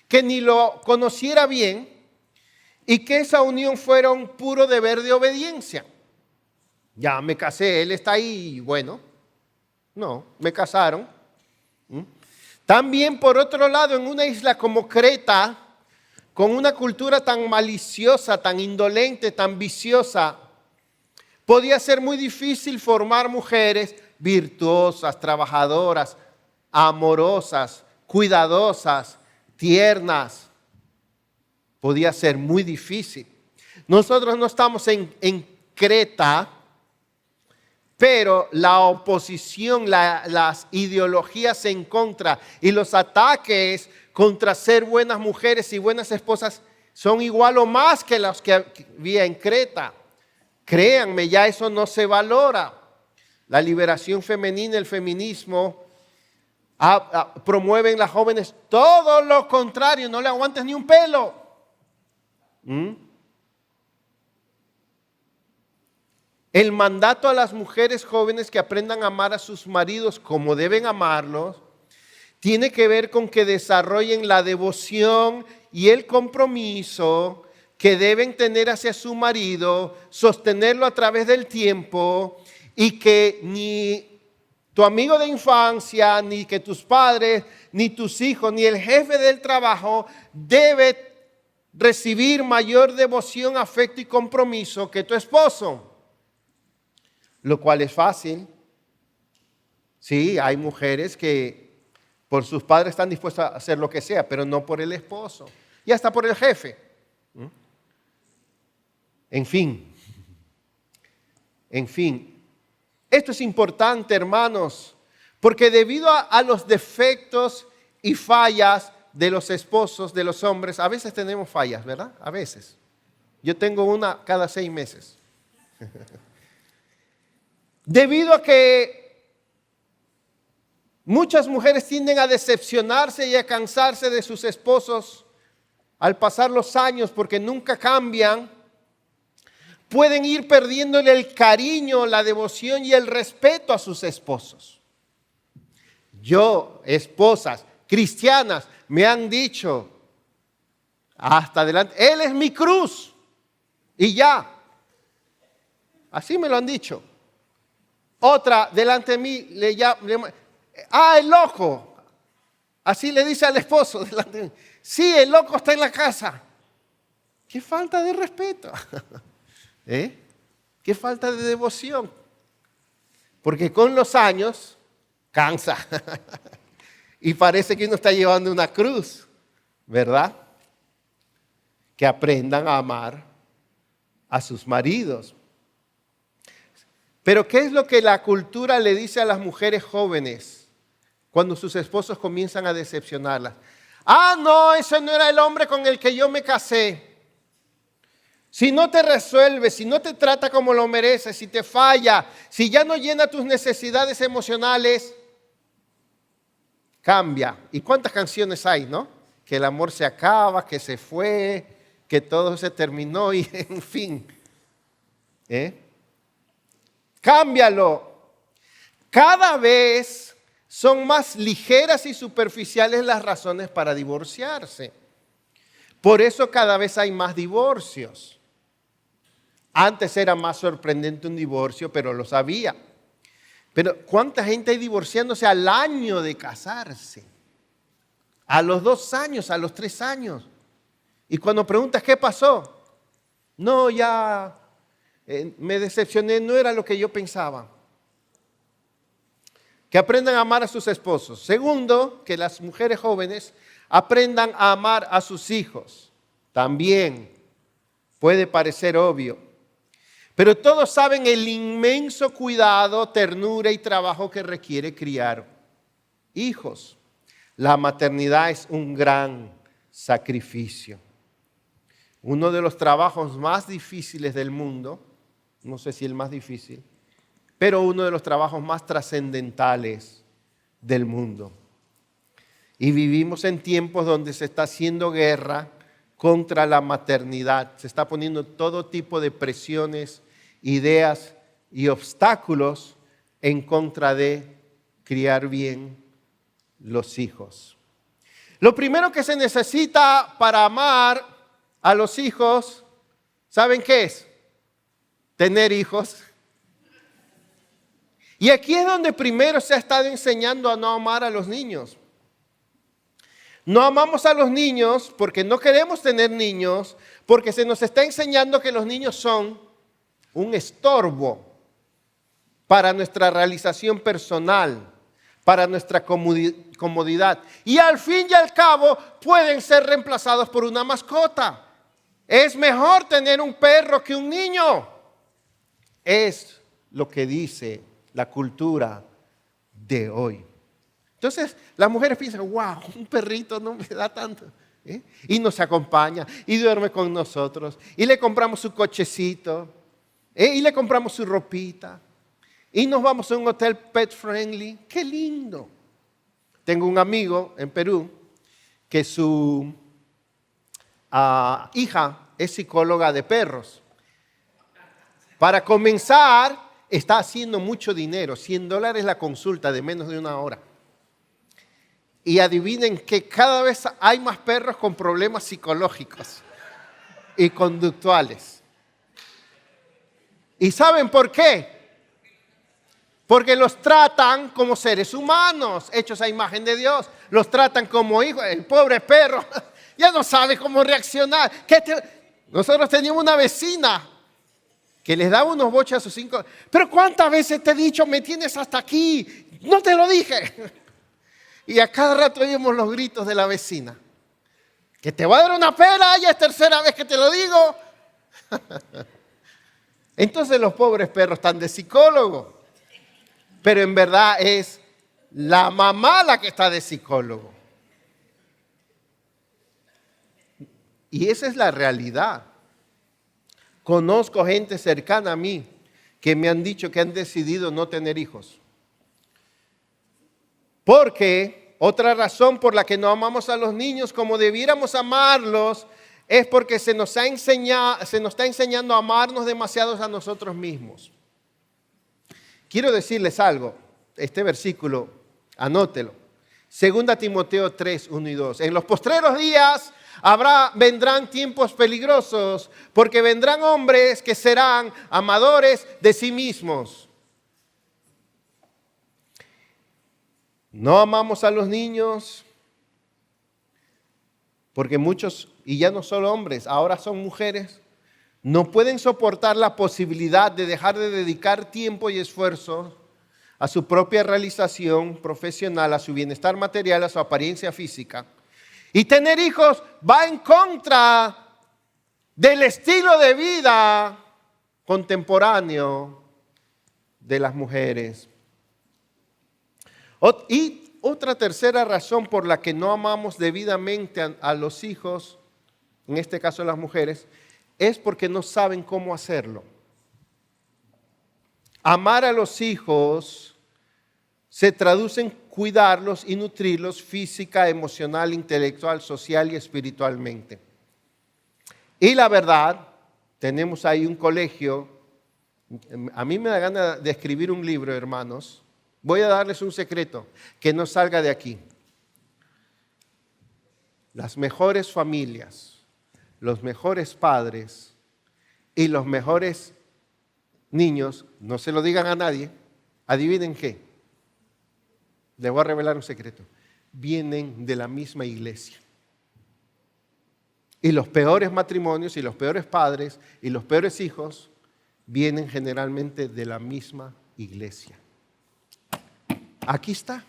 que ni lo conociera bien y que esa unión fuera un puro deber de obediencia. Ya me casé, él está ahí, bueno, no, me casaron. También, por otro lado, en una isla como Creta, con una cultura tan maliciosa, tan indolente, tan viciosa, podía ser muy difícil formar mujeres virtuosas, trabajadoras, amorosas, cuidadosas, tiernas. Podía ser muy difícil. Nosotros no estamos en Creta, pero la oposición, las ideologías en contra y los ataques contra ser buenas mujeres y buenas esposas son igual o más que los que había en Creta. Créanme, ya eso no se valora. La liberación femenina, el feminismo, promueven las jóvenes todo lo contrario, no le aguantes ni un pelo. El mandato a las mujeres jóvenes que aprendan a amar a sus maridos como deben amarlos, tiene que ver con que desarrollen la devoción y el compromiso que deben tener hacia su marido, sostenerlo a través del tiempo, y que ni tu amigo de infancia, ni que tus padres, ni tus hijos, ni el jefe del trabajo debe recibir mayor devoción, afecto y compromiso que tu esposo. Lo cual es fácil. Sí, hay mujeres que por sus padres están dispuestas a hacer lo que sea, pero no por el esposo. Y hasta por el jefe. En fin. Esto es importante, hermanos, porque debido a los defectos y fallas de los esposos, de los hombres, a veces tenemos fallas, ¿verdad? A veces. Yo tengo una cada 6 meses. Debido a que muchas mujeres tienden a decepcionarse y a cansarse de sus esposos al pasar los años porque nunca cambian, pueden ir perdiéndole el cariño, la devoción y el respeto a sus esposos. Yo, esposas cristianas, me han dicho hasta adelante, él es mi cruz y ya. Así me lo han dicho. Otra delante de mí le llama, el loco. Así le dice al esposo delante de mí. Sí, el loco está en la casa. Qué falta de respeto. Qué falta de devoción. Porque con los años cansa. Y parece que uno está llevando una cruz, ¿verdad? Que aprendan a amar a sus maridos. Pero ¿qué es lo que la cultura le dice a las mujeres jóvenes cuando sus esposos comienzan a decepcionarlas? No, ese no era el hombre con el que yo me casé. Si no te resuelve, si no te trata como lo mereces, si te falla, si ya no llena tus necesidades emocionales, cambia. ¿Y cuántas canciones hay, no? Que el amor se acaba, que se fue, que todo se terminó y en fin. Cámbialo. Cada vez son más ligeras y superficiales las razones para divorciarse. Por eso cada vez hay más divorcios. Antes era más sorprendente un divorcio, pero lo sabía. Pero ¿cuánta gente hay divorciándose al año de casarse? A los 2 años, a los 3 años. Y cuando preguntas ¿qué pasó? No, ya me decepcioné, no era lo que yo pensaba. Que aprendan a amar a sus esposos. Segundo, que las mujeres jóvenes aprendan a amar a sus hijos. También puede parecer obvio. Pero todos saben el inmenso cuidado, ternura y trabajo que requiere criar hijos. La maternidad es un gran sacrificio. Uno de los trabajos más difíciles del mundo, no sé si el más difícil, pero uno de los trabajos más trascendentales del mundo. Y vivimos en tiempos donde se está haciendo guerra contra la maternidad. Se está poniendo todo tipo de presiones, ideas y obstáculos en contra de criar bien los hijos. Lo primero que se necesita para amar a los hijos, ¿saben qué es? Tener hijos. Y aquí es donde primero se ha estado enseñando a no amar a los niños. No amamos a los niños porque no queremos tener niños, porque se nos está enseñando que los niños son un estorbo para nuestra realización personal, para nuestra comodidad. Y al fin y al cabo pueden ser reemplazados por una mascota. Es mejor tener un perro que un niño. Es lo que dice la cultura de hoy. Entonces las mujeres piensan, wow, un perrito no me da tanto. Y nos acompaña y duerme con nosotros. Y le compramos su cochecito. Y le compramos su ropita. Y nos vamos a un hotel pet friendly. ¡Qué lindo! Tengo un amigo en Perú que su hija es psicóloga de perros. Para comenzar, está haciendo mucho dinero. $100 la consulta de menos de una hora. Y adivinen que cada vez hay más perros con problemas psicológicos y conductuales. ¿Y saben por qué? Porque los tratan como seres humanos, hechos a imagen de Dios. Los tratan como hijos. El pobre perro ya no sabe cómo reaccionar. Nosotros teníamos una vecina que les daba unos boches a sus 5. Pero ¿cuántas veces te he dicho, me tienes hasta aquí? No te lo dije. Y a cada rato oímos los gritos de la vecina. Que te voy a dar una pela, ya es tercera vez que te lo digo. Entonces los pobres perros están de psicólogo. Pero en verdad es la mamá la que está de psicólogo. Y esa es la realidad. Conozco gente cercana a mí que me han dicho que han decidido no tener hijos. Porque otra razón por la que no amamos a los niños como debiéramos amarlos es porque se nos está enseñando a amarnos demasiado a nosotros mismos. Quiero decirles algo, este versículo, anótelo. 2 Timoteo 3, 1 y 2. En los postreros días vendrán tiempos peligrosos, porque vendrán hombres que serán amadores de sí mismos. No amamos a los niños, porque muchos, y ya no solo hombres, ahora son mujeres, no pueden soportar la posibilidad de dejar de dedicar tiempo y esfuerzo a su propia realización profesional, a su bienestar material, a su apariencia física. Y tener hijos va en contra del estilo de vida contemporáneo de las mujeres. Y otra tercera razón por la que no amamos debidamente a los hijos, en este caso las mujeres, es porque no saben cómo hacerlo. Amar a los hijos se traduce en cuidarlos y nutrirlos física, emocional, intelectual, social y espiritualmente. Y la verdad, tenemos ahí un colegio. A mí me da gana de escribir un libro, hermanos. Voy a darles un secreto, que no salga de aquí. Las mejores familias, los mejores padres y los mejores niños, no se lo digan a nadie, adivinen qué. Les voy a revelar un secreto. Vienen de la misma iglesia. Y los peores matrimonios y los peores padres y los peores hijos vienen generalmente de la misma iglesia. Aquí está.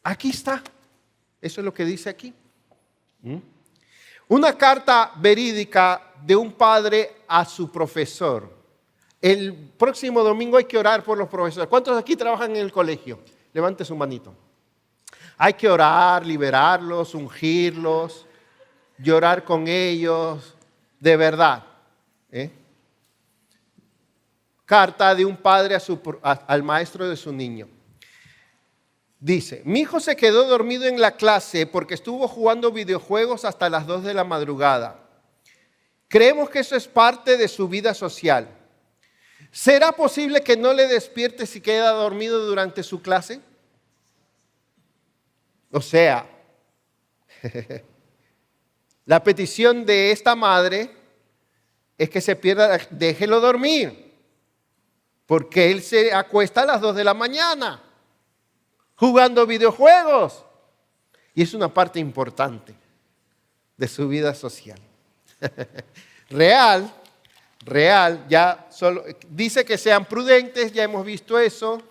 Aquí está. Eso es lo que dice aquí. Una carta verídica de un padre a su profesor. El próximo domingo hay que orar por los profesores. ¿Cuántos aquí trabajan en el colegio? Levante su manito. Hay que orar, liberarlos, ungirlos, llorar con ellos, de verdad. Carta de un padre al maestro de su niño. Dice, mi hijo se quedó dormido en la clase porque estuvo jugando videojuegos hasta las 2 de la madrugada. Creemos que eso es parte de su vida social. ¿Será posible que no le despierte si queda dormido durante su clase? O sea, la petición de esta madre es que se pierda, déjelo dormir, porque él se acuesta a las 2 de la mañana jugando videojuegos. Y es una parte importante de su vida social. Real, ya solo dice que sean prudentes, ya hemos visto eso.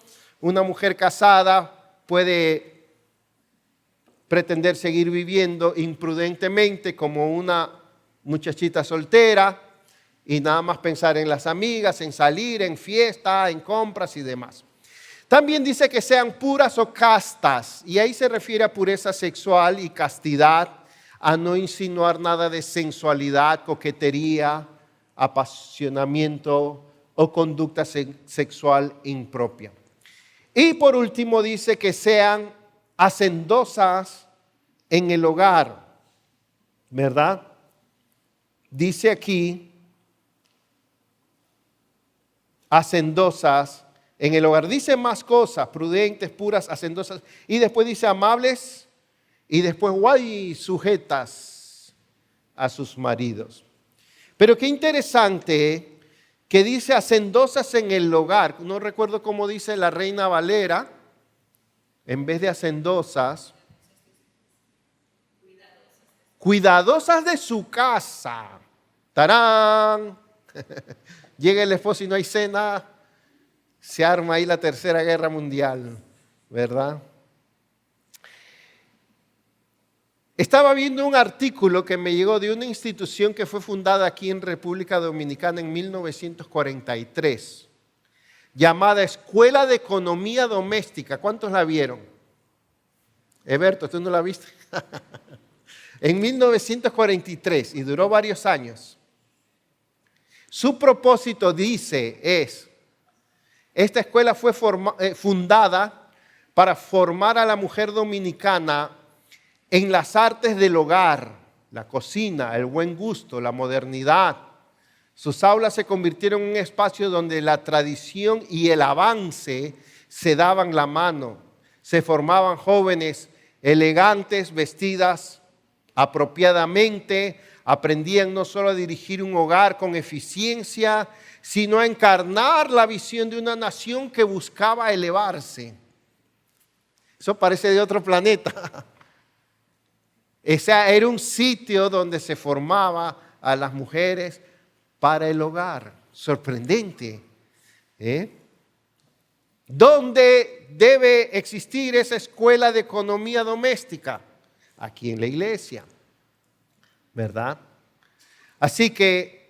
Una mujer casada puede pretender seguir viviendo imprudentemente como una muchachita soltera y nada más pensar en las amigas, en salir, en fiesta, en compras y demás. También dice que sean puras o castas, y ahí se refiere a pureza sexual y castidad, a no insinuar nada de sensualidad, coquetería, apasionamiento o conducta sexual impropia. Y por último dice que sean hacendosas en el hogar, ¿verdad? Dice aquí, hacendosas en el hogar. Dice más cosas, prudentes, puras, hacendosas. Y después dice amables. Y después, guay, sujetas a sus maridos. Pero qué interesante que dice hacendosas en el hogar. No recuerdo cómo dice la Reina Valera. En vez de hacendosas. Cuidadosas de su casa. ¡Tarán! Llega el esposo y no hay cena, se arma ahí la Tercera Guerra Mundial, ¿verdad? Estaba viendo un artículo que me llegó de una institución que fue fundada aquí en República Dominicana en 1943, llamada Escuela de Economía Doméstica. ¿Cuántos la vieron? Eberto, ¿tú no la viste? En 1943, y duró varios años. Su propósito, esta escuela fue fundada para formar a la mujer dominicana en las artes del hogar, la cocina, el buen gusto, la modernidad. Sus aulas se convirtieron en un espacio donde la tradición y el avance se daban la mano. Se formaban jóvenes elegantes, vestidas apropiadamente, aprendían no solo a dirigir un hogar con eficiencia, sino a encarnar la visión de una nación que buscaba elevarse. Eso parece de otro planeta. Ese era un sitio donde se formaba a las mujeres para el hogar. Sorprendente. ¿Dónde debe existir esa escuela de economía doméstica? Aquí en la iglesia. ¿Verdad? Así que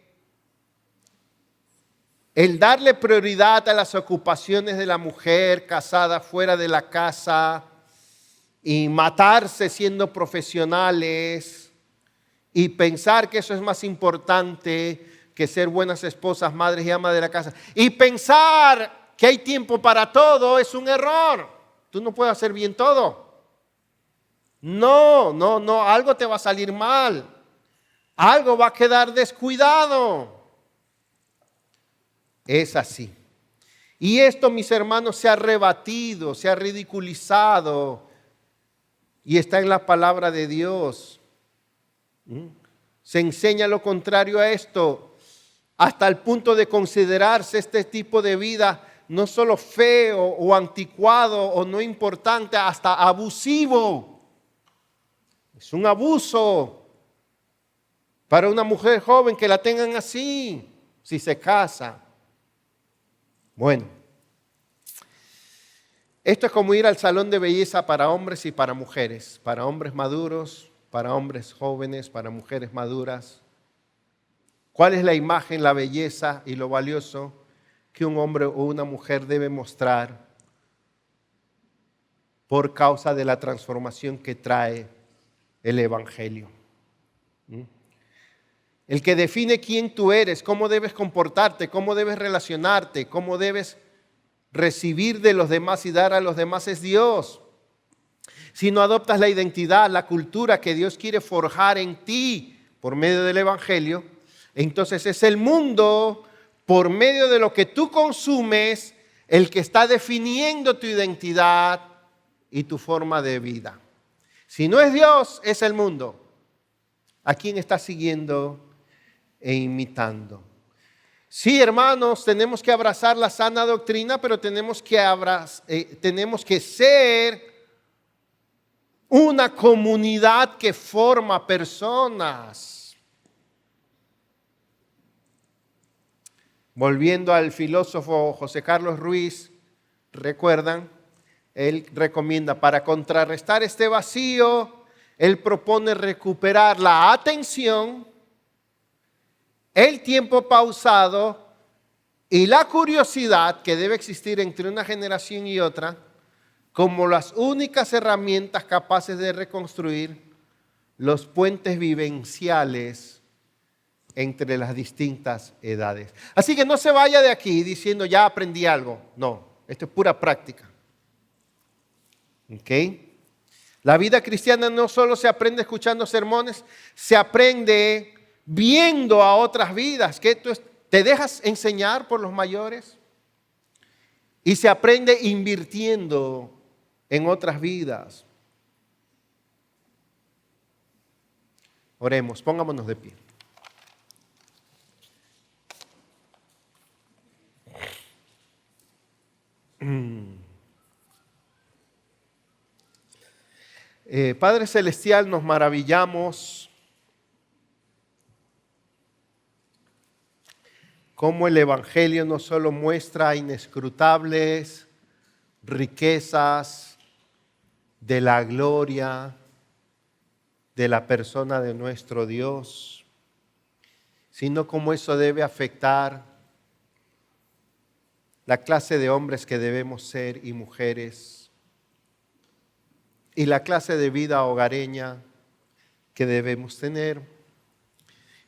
el darle prioridad a las ocupaciones de la mujer casada fuera de la casa y matarse siendo profesionales y pensar que eso es más importante que ser buenas esposas, madres y amas de la casa y pensar que hay tiempo para todo es un error. Tú no puedes hacer bien todo. No, algo te va a salir mal. Algo va a quedar descuidado. Es así. Y esto, mis hermanos, se ha rebatido, se ha ridiculizado y está en la palabra de Dios. Se enseña lo contrario a esto, hasta el punto de considerarse este tipo de vida no solo feo o anticuado o no importante, hasta abusivo. Es un abuso para una mujer joven que la tengan así, si se casa. Bueno, esto es como ir al salón de belleza para hombres y para mujeres, para hombres maduros, para hombres jóvenes, para mujeres maduras. ¿Cuál es la imagen, la belleza y lo valioso que un hombre o una mujer debe mostrar por causa de la transformación que trae el Evangelio? El que define quién tú eres, cómo debes comportarte, cómo debes relacionarte, cómo debes recibir de los demás y dar a los demás es Dios. Si no adoptas la identidad, la cultura que Dios quiere forjar en ti por medio del Evangelio, entonces es el mundo, por medio de lo que tú consumes, el que está definiendo tu identidad y tu forma de vida. Si no es Dios, es el mundo. ¿A quién estás siguiendo e imitando? Sí, hermanos, tenemos que abrazar la sana doctrina, pero tenemos que ser una comunidad que forma personas. Volviendo al filósofo José Carlos Ruiz, ¿recuerdan? Él recomienda, para contrarrestar este vacío, él propone recuperar la atención, el tiempo pausado y la curiosidad que debe existir entre una generación y otra como las únicas herramientas capaces de reconstruir los puentes vivenciales entre las distintas edades. Así que no se vaya de aquí diciendo ya aprendí algo. No, esto es pura práctica. ¿Ok? La vida cristiana no solo se aprende escuchando sermones, se aprende viendo a otras vidas. ¿Que te dejas enseñar por los mayores? Y se aprende invirtiendo en otras vidas. Oremos, pongámonos de pie. Padre Celestial, nos maravillamos cómo el Evangelio no solo muestra inescrutables riquezas de la gloria de la persona de nuestro Dios, sino cómo eso debe afectar la clase de hombres que debemos ser y mujeres, y la clase de vida hogareña que debemos tener.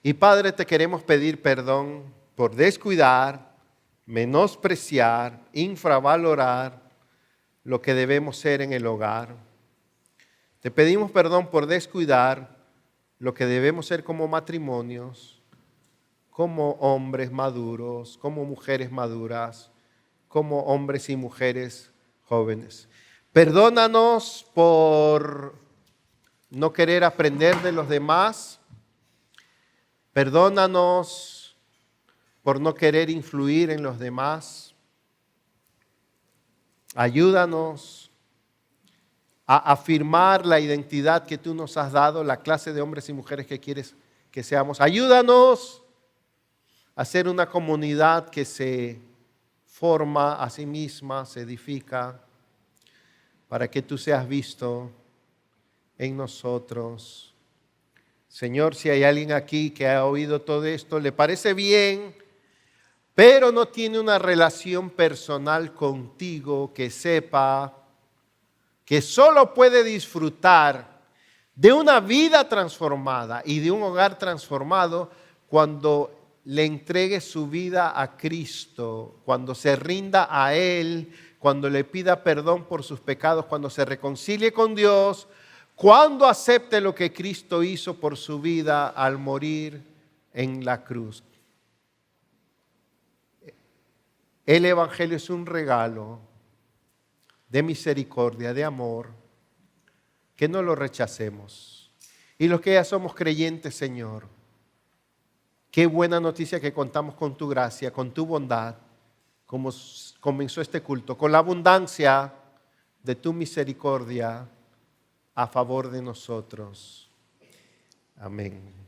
Y Padre, te queremos pedir perdón por descuidar, menospreciar, infravalorar lo que debemos ser en el hogar. Te pedimos perdón por descuidar lo que debemos ser como matrimonios, como hombres maduros, como mujeres maduras, como hombres y mujeres jóvenes. Perdónanos por no querer aprender de los demás. Perdónanos por no querer influir en los demás. Ayúdanos a afirmar la identidad que tú nos has dado, la clase de hombres y mujeres que quieres que seamos. Ayúdanos a ser una comunidad que se forma a sí misma, se edifica, para que tú seas visto en nosotros. Señor, si hay alguien aquí que ha oído todo esto, le parece bien, pero no tiene una relación personal contigo, que sepa que solo puede disfrutar de una vida transformada y de un hogar transformado cuando le entregue su vida a Cristo, cuando se rinda a Él, cuando le pida perdón por sus pecados, cuando se reconcilie con Dios, cuando acepte lo que Cristo hizo por su vida al morir en la cruz. El Evangelio es un regalo de misericordia, de amor, que no lo rechacemos. Y los que ya somos creyentes, Señor, qué buena noticia que contamos con tu gracia, con tu bondad, como comenzó este culto, con la abundancia de tu misericordia a favor de nosotros. Amén.